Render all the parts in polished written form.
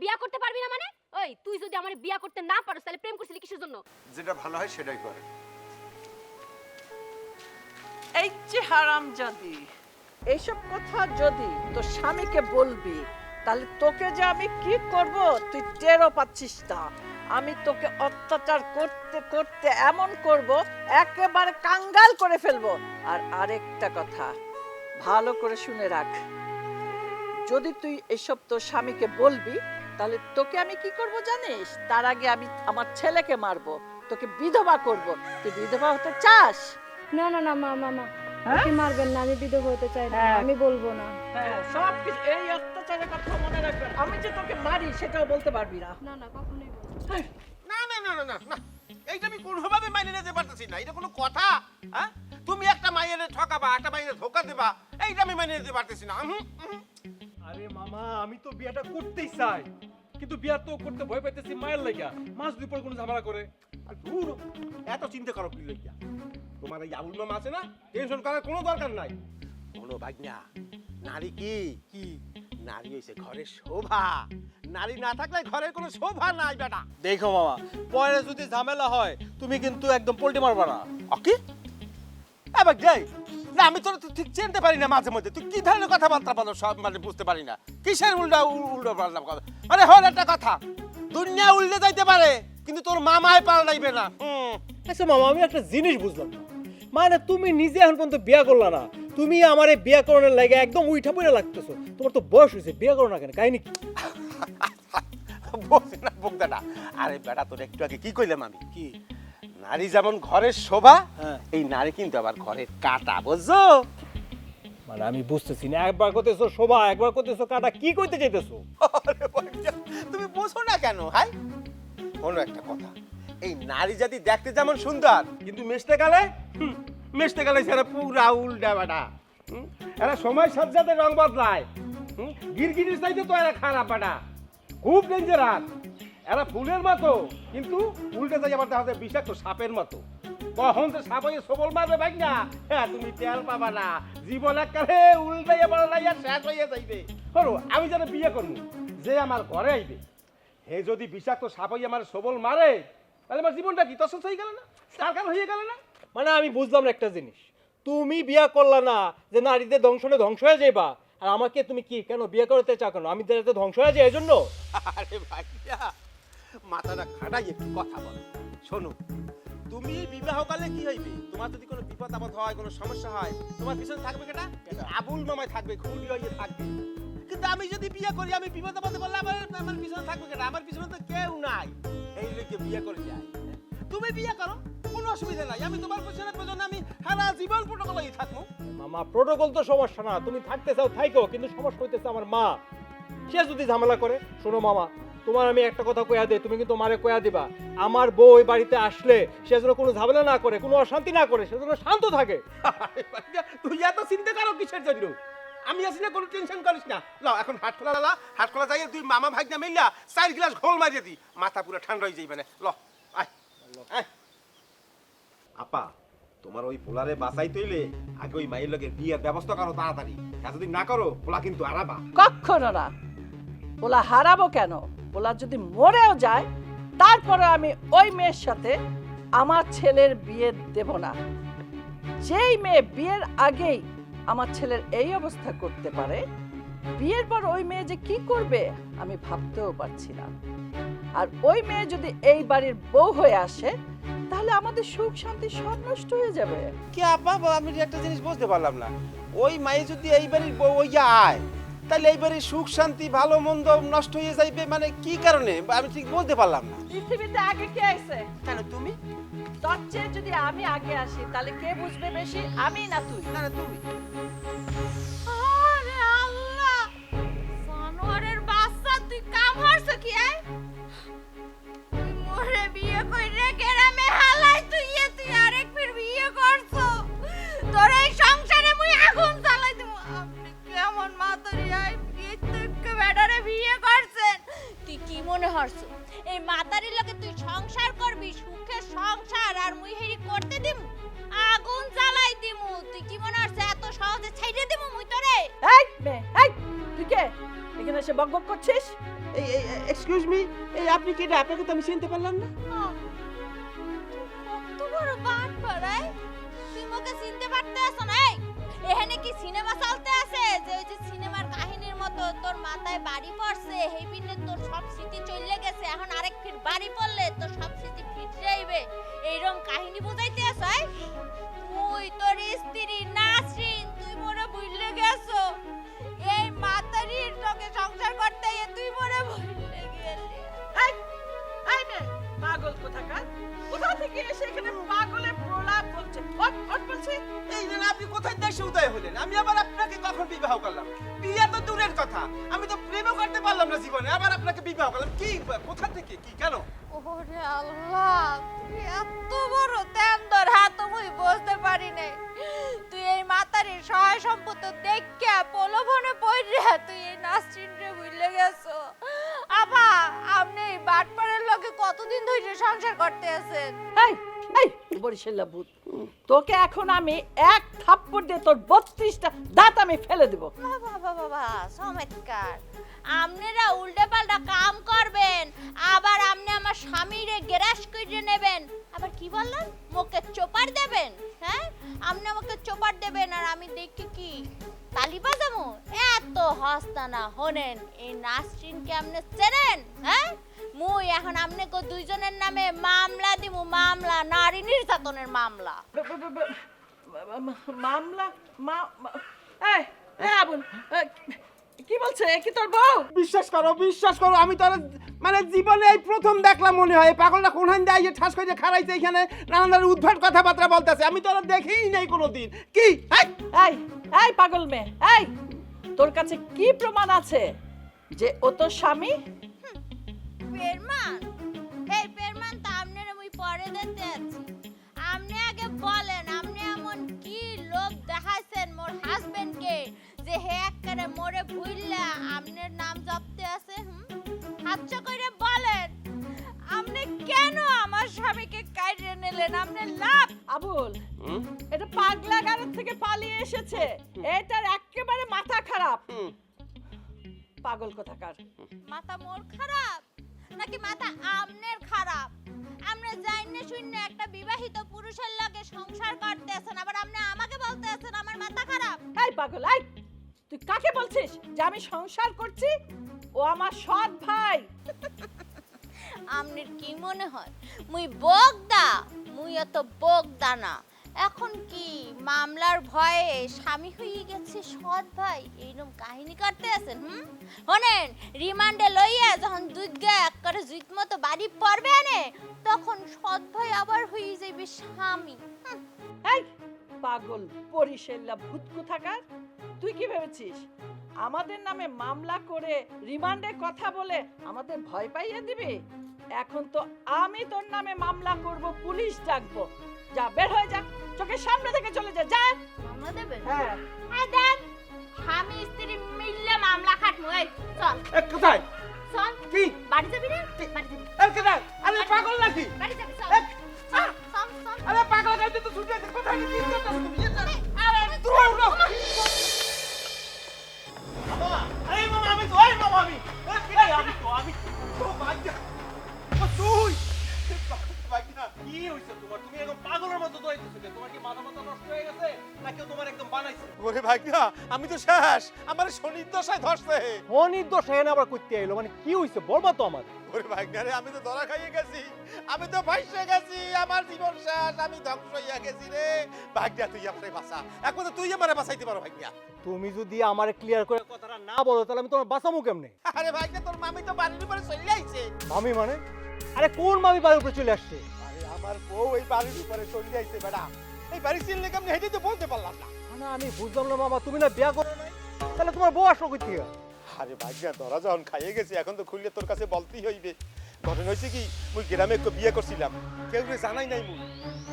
বিয়া করতে পারবি না মানে? ওই তুই যদি আমারে বিয়া করতে না পারস তাহলে প্রেম করছিলি কিসের জন্য? যেটা ভালো হয় সেটাই করে। এই যে হারামজাদি, এইসব কথা যদি তোর স্বামীকে বলবি তাহলে তোকে যে আমি কি করব তুই টেরও পাচ্ছিস না। আমি তোকে অত্যাচার করতে করতে এমন করব একেবারে কাঙ্গাল করে ফেলবো। আর আরেকটা কথা ভালো করে শুনে রাখ, যদি তুই এসব তোর স্বামীকে বলবি তাহলে তোকে আমি কি করব জানিস? তার আগে আমি আমার ছেলেকে মারবো, তোকে বিধবা করব। তুই বিধবা হতে চাস? না না না মা আপনি মারবেন না, আমি বিধবা হতে চাই না, আমি বলবো না। হ্যাঁ, সব কিছু এই অত্যাচারের কথা মনে রাখবেন। আমি যে তোকে মারি সেটাও বলতে পারবি না। না না কখনোই বলবো না। না না না না না না, এইটা আমি কোনোভাবে মাইনে নিতে পারতেছি না। এটা কোনো কথা? হ্যাঁ, তুমি একটা মাইয়ের ঠকাবা, একটা মাইয়ের ধোকা দেবা, এইটা আমি মাইনে নিতে পারতেছি না। আরে মামা, আমি তো বিয়েটা করতেই চাই, কিন্তু বিয়া তো করতে ভয় পাইতেছি মায়ের লাগা। মাস দুই পর কোনো ঝামেলা করে। আর দূর, এত চিন্তা করো কি লইয়া? তোমার এই আবুল মামা আছে না, টেনশন করার কোনো দরকার নাই। কোনো ভাগ্না, নারী কি কি নারী হইছে ঘরের শোভা। নারী না থাকলে ঘরের কোনো শোভা নাই বেটা। দেখো মামা, পরে যদি ঝামেলা হয় তুমি কিন্তু একদম পোল্টি মারবা না। ওকে, এবার যাই না, আমি তোর ঠিক চিনতে পারি না মাঝে মধ্যে। তুই কি ধরনের কথাবার্তা বলো সব মানে বুঝতে পারি না। কিসের উল্টা উল্টো পাল্টা কথা? মানে হল একটা কথা, দুনিয়া উল্টে যাইতে পারে কিন্তু তোর মামায় পাল্টাইবে না। আচ্ছা মামা, আমি একটা জিনিস বুঝলাম না, মানে তুমি নিজে এখন পর্যন্ত বিয়া করলা না, তুমি আমার এই বিয়া করানোর লাগে একদম উইঠা পইরা লাগতেছো। তোমার তো বয়স হয়েছে, বিয়া করো না কেন? কাহিনী কি? বলছি না বোকদাটা। আরে বেটা, তোর একটু আগে কি কইলাম আমি? কি নারী যেমন ঘরের শোভা, এই নারী কিন্তু আবার ঘরের কাটা, বুঝছো? মানে আমি বুঝতেছি না, একবার কইতেছো শোভা, একবার কইতেছো কাটা, কি কইতে চাইতেছো? আরে ভাইয়া, তুমি বুঝো না কেন? হাই, কোনো একটা কথা, এই নারী জাতি দেখতে যেমন সুন্দর, কিন্তু মিশতে গেলে সেটা পুরা উল্টা বেটা। এরা সময় সাথে রং বদলায়। গিরগিরির চাইতে তো এরা খারাপ বেটা, খুব ডেঞ্জারাস। এরা ফুলের মতো, কিন্তু উল্টে যাই আবার দেখা যায় বিষাক্ত সাপের মতো। কখন তো সাপ হয়ে সবল মারবে ভাই না, হ্যাঁ তুমি তেল পাবা না। জীবন একেবারে উল্টাইয়া পড়া লাইয়া শেষ হইয়া যাইবে। হলো আমি যেন বিয়ে করবো, যে আমার ঘরে আইবে, হে যদি বিষাক্ত সাপ হইয়া আমার সবল মারে, তাহলে আমার জীবনটা কি তসস হয়ে গেল না, সারকার হয়ে গেল না? মানে আমি বুঝলাম না একটা জিনিস, তুমি বিয়া করলা না যে নারীদের ধ্বংসনে ধ্বংস হয়ে যাইবা, আর আমাকে তুমি কি কেন বিয়ে করতে চাও কেন? আমি যাতে ধ্বংস হয়ে যাই এই জন্য? আরে ভাইয়া, মাথাটা খাটাই একটু কথা বলো। শোনো, তুমি বিবাহকালে কি হইবে? তোমার যদি কোনো বিপদ আপদ হয়, কোনো সমস্যা হয়, তোমার পিছনে থাকবে কেটা? আবুল মামায় থাকবে, খুলি হইয়ে থাকবে। কিন্তু আমি যদি বিয়ে করি, আমি বিপদ আপদে বললে আমার পিছনে থাকবে কেটা? আমার পিছনে তো কেউ নাই। এই লোকে বিয়ে করে যায়। তুমি বিয়ে করো, কোনো অসুবিধা নাই। আমি তোমার পিছনে প্রয়োজন, আমি সারা জীবন প্রোটোকলেই থাকবো। মামা, প্রোটোকল তো সমস্যা না, তুমি থাকতে চাও থাইকো, কিন্তু সমস্যা হইতেছে আমার মা। সে যদি ঝামেলা করে, শোনো মামা, তোমার আমি একটা কথা কইয়া দেই, তুমি কিন্তু মারে কইয়া দিবা, আমার বউ এই বাড়িতে আসলে সে যেন কোনো ঝামেলা না করে, কোনো অশান্তি না করে, সে যেন শান্ত থাকে। তুই এত চিন্তা করো কিসের জন্য? আমি আছি না, কোনো টেনশন করিস না। ল এখন হাট খোলা যাই, তুই মামা ভাই না মিললা 4 গ্লাস ঘোল মারিয়ে দি, মাথা পুরো ঠান্ডা হয়ে যাইবে না। ল আয় আয়। আপা, তোমার ওই পোলারে বাঁচাই তৈলে আগে ওই মায়ের লগে বিয়ের ব্যবস্থা করো তাড়াতাড়ি। যদি না করো, পোলা কিন্তু হারাবা। কখনো না। ওলা হারাবো কেন? ওলা যদি মরেও যায় তারপরে আমি ওই মেয়ের সাথে আমার ছেলের বিয়ে দেব না। যেই মেয়ে বিয়ের আগেই আমার ছেলের এই অবস্থা করতে পারে, বিয়ের পর ওই মেয়ে যে কি করবে আমি ভাবতেও পারছি না। আর ওই মেয়ে যদি এই বাড়ির বউ হয়ে আসে তাহলে আমাদের সুখ শান্তি সব নষ্ট হয়ে যাবে। কি আপা, আমি একটা জিনিস বুঝতে পারলাম না। ওই মায়ে যদি এই বাড়ির বউ হইয়া আয়, তাহলে এই বাড়ির সুখ শান্তি ভালো মন্দ নষ্ট হয়ে যাইবে, মানে কি কারণে? আমি ঠিক বলতে পারলাম না। পৃথিবীতে আগে কে আইছে? কেন তুমি? তোর চেয়ে যদি আমি আগে আসি তাহলে কে বুঝবে বেশি, আমি না তুই? না না তুমি। আরে আল্লাহ, জানোয়ারের বাচ্চা, তুই কাম হারছ কি? তুই মোরে বিয়ে কইরে গ্রামে হালাই তুই আরেক ফির বিয়ে করছো। তোর এই সংসারে মুই আগুন জ্বালাই দেব। আপনি কেমন মাতরি আই বিয়ে বেডারে বিয়ে করছেন? তুই কি মনে হরছ এই মাতারির লগে তুই সংসার করবি, সুখে সংসার, আর মুই হেরি করতে দিমু, আগুন জ্বালাই দিমু? তুই কি মনে হরছ এত সহজে ছাইড়ে দিমু মুই তোরে? এই মে, এই তুই কে এখানে এসে বকবক করছিস? এক্সকিউজ মি, এই আপনি কি এটা? আপনাকে তো আমি চিনতে পারলাম না। কত বড় বাট পাড়াই, তুই মোকে চিনতে পারতে আছ না? এখানে কি সিনেমা চলতে আছে যে ওই যে সিনেমার কাহিনীর মতো তোর মাথায় বাড়ি পড়ছে, এই পিনে তোর সব স্মৃতি চলে গেছে, এখন আরেক ফির বাড়ি পড়লে তোর সব স্মৃতি ফিরে যাইবে, এইরকম কাহিনী বুঝাইতে আছ? তুই তোর স্ত্রী নাসরিন, তুই মোরে ভুলে গেছো। এই মাতারির তোকে সংসার করতে গিয়ে তুই মোরে ভুলে গেলি। এই এই মেয়ে, পাগল কোথাকার, কোথা থেকে এসে এখানে পাগলের প্রলাপ বলছে? ওট বলছি। এই যে আপনি কোথায় দেশে উদয় হলেন? আমি আবার আপনাকে কখন বিবাহ করলাম? বিয়ে তো দূরের কথা, আমি তো প্রেমও করতে পারলাম না জীবনে, আবার আপনাকে বিবাহ করলাম। কি কোথা থেকে, কি কেন? ওরে আল্লাহ, তুই এত বড় তেন্দর হাত মুই বুঝতে পারি নাই। তুই এই মাতারির সহায় সম্পত্তি দেখে প্রলোভনে পড়ে তুই এই নাসরিনরে ভুলে গেছো। আপা, আপনি এই বাটপাড়ের লগে কতদিন ধরে সংসার করতে আছেন? এই এই বরিশাল্লা ভূত, তোকে এখন আমি এক থাপ্পড় দিয়ে তোর 32টা দাঁত আমি ফেলে দেব। বাবা বাবা বাবা, চমৎকার। আপনারা উল্টে পাল্টা কাম করবেন, আবার আপনি আমার স্বামীরে গ্রাস করে নেবেন, আবার কি বললেন মুখে চোপার দেবেন? হ্যাঁ, আপনি আমাকে চোপার দেবেন আর আমি দেখি কি তালি বাজামু? এত হস্তা না হনেন। এই নাসরিনকে আপনি চেনেন? হ্যাঁ, মুই এখন আপনাকে দুইজনের নামে মামলা দিমু, মামলা, নারী নির্যাতনের মামলা। মামলা? এই এই আবুল, কি বলছে? কি তোর বউ? বিশ্বাস করো, আমি তো আর মানে জীবনে এই প্রথম দেখলাম মনে হয়। এই পাগলটা কোনখান দিয়ে এসে ঠাস করে খাড়াইছে এখানে, নানান ধরনের উদ্ভট কথাবার্তা বলতেছে, আমি তো আর দেখিই নাই কোনোদিন। কি এই এই পাগল মেয়ে, এই তোর কাছে কি প্রমাণ আছে যে ও তোর স্বামী? পেরমান, এই পেরমান তো আপনারা মুই পরে দিতে আছি। আপনি আগে বলেন, আপনি এমন কি লোভ দেখাইছেন মোর হাজবেন্ডকে যে হে একবারে মোরে ভুইল্লা আপনার নাম জপতে আছে? হাতটা কইরে বলেন, আপনি কেন আমার স্বামীকে কাইরে নিলেন? আপনার লাভ? আবুল, এটা পাগলা গারদ থেকে পালিয়ে এসেছে, এটার একেবারে মাথা খারাপ। পাগল কোথাকার। মাথা মোর খারাপ নাকি মাথা আমনের খারাপ? আপনি জাইনে শুনে একটা বিবাহিত পুরুষের লগে সংসার করতে আছেন, আবার আপনি আমাকে বলতে আছেন আমার মাথা খারাপ? এই পাগল, এই তুই কাকে বলছিস যে আমি সংসার করছি? ও আমার সৎ ভাই। আমনের কি মনে হয় মুই বগদা? মুই এত বগদা না। এখন কি মামলার ভয়ে স্বামী হয়ে গেছে সৎ ভাই, এইরকম কাহিনী করতে আছেন? শোনেন, রিমান্ডে লইয়া যখন দুইগা একবারে জুইত মতো বাড়ি পড়বে আনে, তখন সৎ ভাই আবার হয়ে যাবে স্বামী। এই পাগল বরিশাল্লা ভূত কোথাকার, তুই কি ভেবেছিস আমাদের নামে মামলা করে রিমান্ডে কথা বলে আমাদের ভয় পাইয়ে দিবি? এখন তো আমি তোর নামে মামলা করব, পুলিশ ডাকবো। যা, বের হয়ে যা, চোখের সামনে থেকে চলে যা। যা। মামলা দেবেন? হ্যাঁ। দেন, স্বামী স্ত্রী মিললে মামলা খাটমু। এই চল। কোথায়? চল। কি? বাড়ি যাবি রে? বাড়ি যাবি? কোথায়? আরে পাগল নাকি? বাড়ি যাবি? চল। এই, চল, চল, চল। আরে পাগল গাইতে তো ছুটে আছে, কোথায় কি করতেছ তুমি? আরে দূর হও। মামা, আরে মামা আমি তো, এই মামা আমি তো ভাগ্য। ও তুই ভাগ্য কি হইছে তোমার? তুমি একদম পাগলের মতো দৌড়াইতেছো কেন? তোমার কি মাথা নষ্ট হয়ে গেছে নাকি তোমার একদম বানাইছে? ওরে ভাগ্য, আমি তো শেষ, আমার শনির দশায় ধরছে। অনির্দোষ হেন আবার কইতে আইলো, মানে কি হইছে বলবা তো আমার? ওরে ভাগ্যারে, আমি তো ধরা খাইয়ে গেছি, আমি তো ফাইসে গেছি, আমার জীবন শেষ, আমি ধ্বংস হইয়া গেছি রে। ভাগ্যা তুই আমারে বাঁচা, এখন তো তুই আমারে বাঁচাইতে পারো ভাগ্যা। তুমি যদি আমারে ক্লিয়ার করে কথাটা না বলো তাহলে আমি তোমার বাঁচামু কেমনে? আরে ভাগ্যা, তোর মামি তো বাড়ির উপরে চলে আইছে। মামি মানে? আরে কোন মামি বাড়ির উপরে চলে আসছে? আরে আমার বউ এই বাড়ির উপরে চলে আইছে বেটা। এই বাড়ি চিনলে কেমনে হেঁটে তো বলতে পারলাম না। না আমি বুঝলাম না মামা, তুমি না বিয়া করো নাই, তাহলে তোমার বউ আসলো কই থেকে? আরে ভাগ্যা, ধরা যখন খাইয়ে গেছি, এখন তো খুললে তোর কাছে বলতেই হইবে। ঘটনা হয়েছে কি, মুই গ্রামে বিয়ে করছিলাম, কেউ জানাই নাই। মুই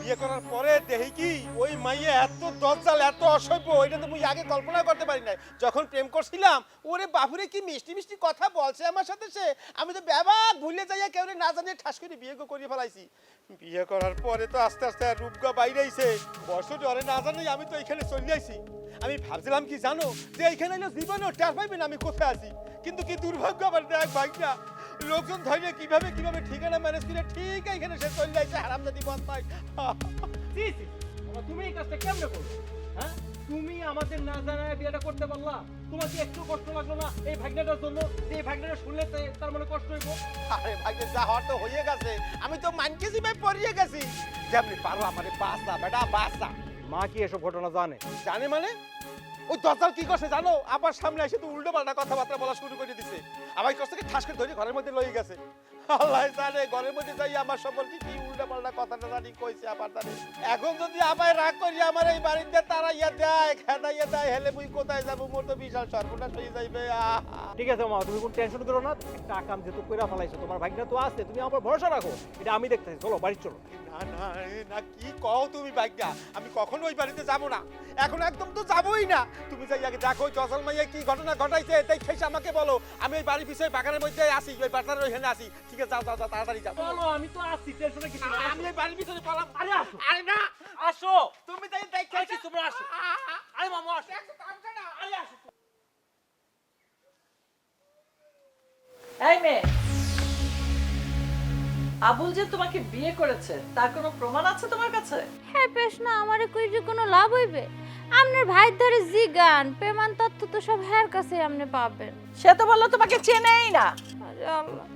বিয়ে করার পরে দেখি কি ওই মাইয়ে এত দজ্জাল, এত অসভ্য, ওইটা তো মুই আগে কল্পনা করতে পারি নাই। যখন প্রেম করছিলাম, ওরে বাপুরে কি মিষ্টি মিষ্টি কথা বলছে আমার সাথে সে, আমি তো ব্যাপার ভুলে যাইয়া কেউ না জানিয়ে ঠাস করে বিয়ে করে ফেলাইছি। বিয়ে করার পরে তো আস্তে আস্তে রূপগা বাইরে আইছে, বয়স ডরে না জানি আমি তো এখানে চলে আইছি। আমি ভাবছিলাম কি জানো, যে এইখানে এলো জীবনেও টের পাইবেন আমি কোথায় আছি, কিন্তু কি দুর্ভাগ্য আমার দেখ ভাইটা, লোকজন ধরে কিভাবে কিভাবে ঠিকানা ম্যানেজ করে ঠিক এখানে সে চলে যাইছে হারামজাদি বদমাই। জি জি বাবা, তুমি এই কাজটা কেমনে করলে? হ্যাঁ, তুমি আমাদের না জানায় বিয়েটা করতে পারলা? তোমার কি একটু কষ্ট লাগলো না এই ভাগ্যটার জন্য? যে এই ভাগ্যটা শুনলে তার মনে কষ্ট হইব? আরে ভাই যা হওয়ার তো হয়ে গেছে, আমি তো মানকেছি ভাই পড়িয়ে গেছি। যেমনি পারো আমারে বাঁচা বেটা বাঁচা। মা কি এসব ঘটনা জানে? জানে মানে ওই দরজাল কি করছে জানো? আবার সামনে এসে তো উল্টো পাল্টা কথাবার্তা বলা শুরু করে দিছে। আমার কাছ থেকে ঠাস করে ধরে ঘরের মধ্যে লয়ে গেছে। আল্লাহ জানে ঘরের মধ্যে যাই আমার সম্পর্কে কি উল্টো পাল্টা কথাটা জানি কইছে আবার জানি। এখন যদি আবার রাগ করি আমার এই বাড়িতে তারাইয়া দেয় খেদাইয়া দেয় হেলে মুই কোথায় যাবো? মোর তো বিশাল সর্বনাশ হয়ে যাইবে। ঠিক আছে মা, তুমি কোনো টেনশন করো না। একটা কাম যেহেতু কইরা ফেলাইছো, তোমার ভাগ্যটা তো আছে, তুমি আমার ভরসা রাখো। এটা আমি দেখতেছি, চলো বাড়ি চলো। না না না কি কও তুমি ভাগ্যা? আমি কখনো ওই বাড়িতে যাব না, এখন একদম তো যাবই না। তুমি যাই আগে দেখো জসল মাইয়া কি ঘটনা ঘটাইছে, তাই খেসে আমাকে বলো। আমি ওই বাড়ির পিছনে বাগানের মধ্যে আসি, ওই বাটার ওইখানে আসি। ঠিক আছে যাও যাও যাও তাড়াতাড়ি যাও। চলো, আমি তো আসছি, টেনশনে কিছু নাই। আমি ওই বাড়ির পিছনে পড়লাম। আরে আসো, আরে না আসো, তুমি তাই তাই আইছি, তোমরা আসো। আরে মামু আসো, আরে আসো। এই মেয়ে, আবুল যে তোমাকে বিয়ে করেছে তার কোনো প্রমাণ আছে তোমার কাছে? হ্যাঁ পেশনা আমারে কইরে কোনো লাভ হইবে? আপনার ভাই ধরে জিগান পেমান তথ্য তো সব হ্যার কাছে আপনি পাবেন। সে তো বললো তোমাকে চেনেই না। আরে আল্লাহ,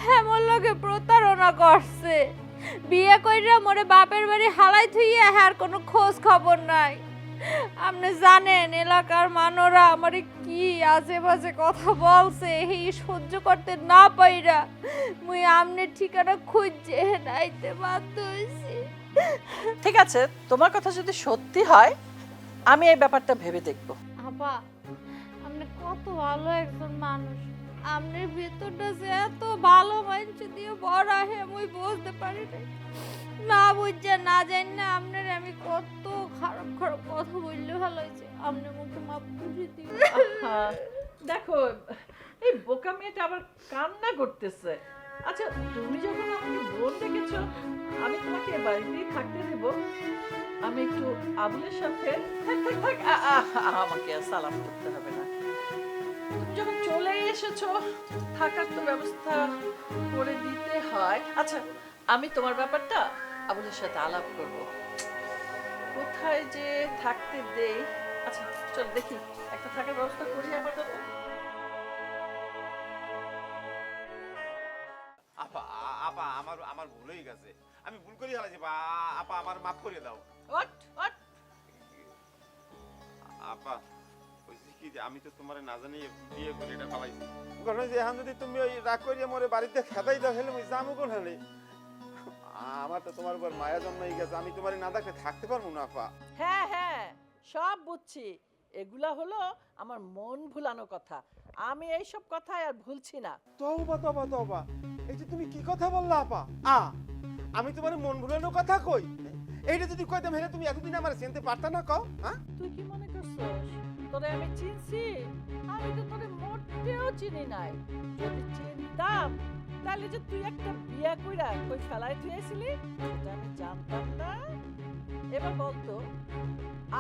হ্যাঁ মোর লগে প্রতারণা করছে। বিয়ে কইরা মোরে বাপের বাড়ি হালাই থুইয়া হ্যার কোনো খোঁজ খবর নাই। আপনি জানেন এলাকার মানুষরা আমারে কি আশেপাশে কথা বলছে, এই সহ্য করতে না পাইরা মুই আমনের ঠিকানা খুঁজে নাইতে বাধ্য হইছি। ঠিক আছে, তোমার কথা যদি সত্যি হয় আমি এই ব্যাপারটা ভেবে দেখব। আপা আপনি কত ভালো একজন মানুষ, আপনার ভেতরটা যে এত ভালো মানুষ দিয়ে ভরা হে মুই বুঝতে পারি নাই। না বুঝছে না জানি না আপনার আমি কত খারাপ খারাপ কথা বললে ভালো হয়েছে। আপনি মুখে মাপ করে দিন। দেখো এই বোকা মেয়েটা আবার কান্না করতেছে। আচ্ছা তুমি যখন আমাকে বোন ডেকেছো, আমি তোমাকে এ বাড়িতেই থাকতে দেব। আমি একটু আবুলের সাথে থাক থাক থাক আমাকে আর সালাম করতে হবে না। তুমি যখন চলে এসেছো থাকার তো ব্যবস্থা করে দিতে হয়। আচ্ছা আমি তোমার ব্যাপারটা আবুলের সাথে আলাপ করব। কোথায় যে থাকতে দেই। আচ্ছা চল দেখি একটা থাকার ব্যবস্থা করি আপাতত। আপা আপা আমার আমার ভুল হয়ে গেছে, আমি ভুল করে ফেলেছি। আপা আমার মাফ করে দাও। ওট ওট আপা কইছি কি যে আমি তো তোমারে না জানি বিয়ে করে এটা ফেলাইছি। ঘটনা যে এখন যদি তুমি ওই রাগ করিয়া মোরে বাড়িতে খেদাই দাও হেলে মুই যামু কোন হেলে? আমার তো তোমার উপর মায়া জন্মাই গেছে, আমি তোমারে না দেখলে থাকতে পারবো না আপা। হ্যাঁ হ্যাঁ সব বুঝছি, এগুলা হলো আমার মন ভুলানো কথা। আমি এইসব কথায় আর ভুলছি না। তওবা তওবা তওবা, এই যে তুমি কি কথা বললা আপা? আমি তোমার মন ভুলানোর কথা কই? এইটা যদি কইতাম হেলে তুমি এতদিন আমার চিনতে পারতা না কও? হ্যাঁ তুই কি মনে করছস তোরে আমি চিনছি? আমি তো তোরে মোটেও চিনি নাই। যদি চিনতাম তাহলে যে তুই একটা বিয়া কইরা কই ফেলাই দিয়েছিলি এটা আমি জানতাম না। এবার বলতো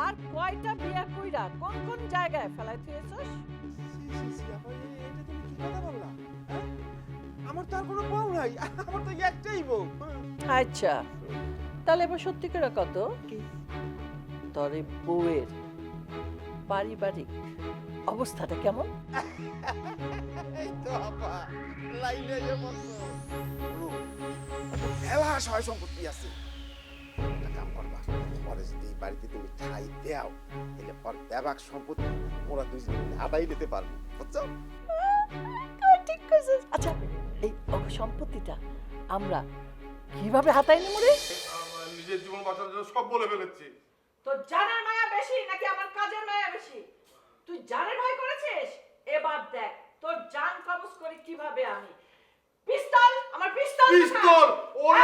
আর কয়টা বিয়া কইরা কোন কোন জায়গায় ফেলাই দিয়েছস? আপা এইটা তুমি কি কথা বললা? হ্যাঁ? আমার তো আর কোনো বউ নাই, আমার তো একটাই বউ। আচ্ছা তাহলে এবার সত্যি করে কত কি তোর এই বউয়ের পারিবারিক অবস্থাটা কেমন? এই তো আপা লাইনে যে বলছো মেলা সয় সম্পত্তি আছে। একটা কাম করবা, পরে যদি এই বাড়িতে তুমি ঠাই দেও তাহলে পর ব্যাপক সম্পত্তি ওরা দুজন আদায় নিতে পারবে, বুঝছো? ঠিক কইছিস। আচ্ছা এই সম্পত্তিটা আমরা কিভাবে হাতাই নেব রে? নিজের জীবন বাঁচানোর জন্য সব বলে ফেলেছি। তোর জানের মায়া বেশি নাকি আমার কাজের মায়া বেশি? তুই জানের ভয় করেছিস, এবার দেখ তোর জান কবজ করি কিভাবে আমি। পিস্তল, আমার পিস্তল পিস্তল ওর